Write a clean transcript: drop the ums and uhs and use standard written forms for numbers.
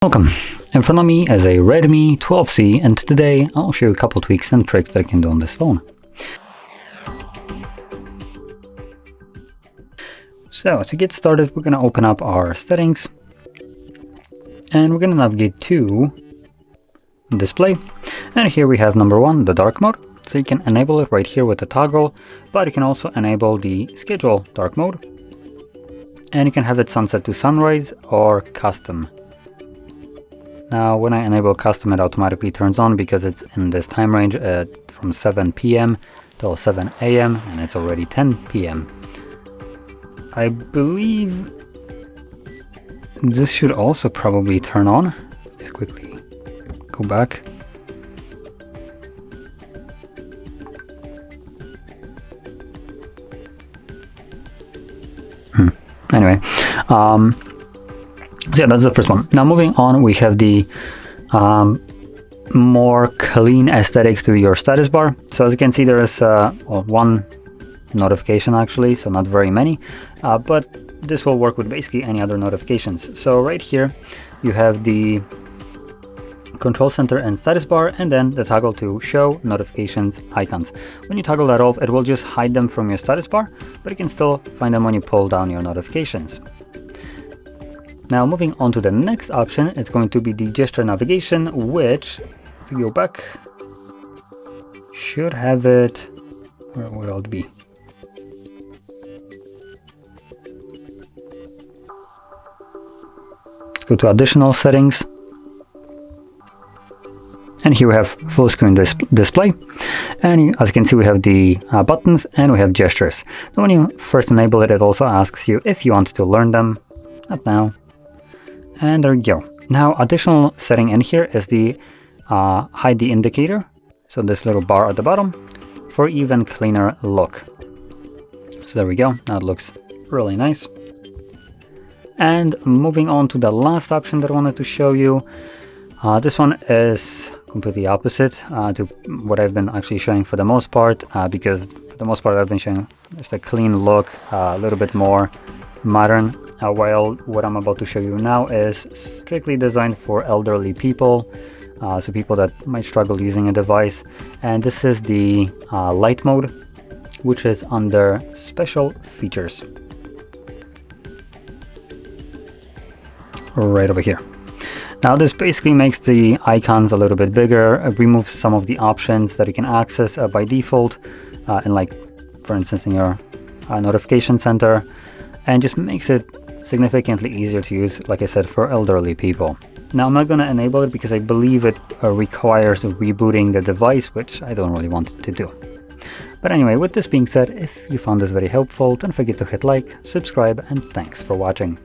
Welcome. In front of me is a Redmi 12C, and today I'll show you a couple tweaks and tricks that I can do on this phone. So to get started, we're going to open up our settings and we're going to navigate to display, and here we have number one, the dark mode. So you can enable it right here with the toggle, but you can also enable the schedule dark mode, and you can have it sunset to sunrise or custom. Now when I enable custom, it automatically turns on because it's in this time range from 7 p.m. till 7 a.m. and it's already 10 p.m. I believe this should also probably turn on. Just quickly go back. Anyway, so yeah, that's the first one. Now moving on, we have the more clean aesthetics to your status bar. So as you can see, there is one notification actually, so not very many, but this will work with basically any other notifications. So right here you have the control center and status bar, and then the toggle to show notifications icons. When you toggle that off, it will just hide them from your status bar, but you can still find them when you pull down your notifications. Now moving on to the next option, it's going to be the gesture navigation, which, if you go back, should have it, where will it be? Let's go to additional settings. And here we have full screen display, and as you can see, we have the buttons and we have gestures. Now when you first enable it, it also asks you if you want to learn them. Not now. And there you go. Now additional setting in here is the hide the indicator, so this little bar at the bottom, for even cleaner look. So there we go. Now it looks really nice. And moving on to the last option that I wanted to show you, this one is completely opposite to what I've been actually showing for the most part, because for the most part I've been showing just a clean look, a little bit more modern, while what I'm about to show you now is strictly designed for elderly people, so people that might struggle using a device. And this is the light mode, which is under special features right over here. Now this basically makes the icons a little bit bigger, removes some of the options that you can access by default, and like for instance in your notification center, and just makes it significantly easier to use, like I said, for elderly people. Now I'm not going to enable it because I believe it requires rebooting the device, which I don't really want it to do. But anyway, with this being said, if you found this very helpful, don't forget to hit like, subscribe, and thanks for watching.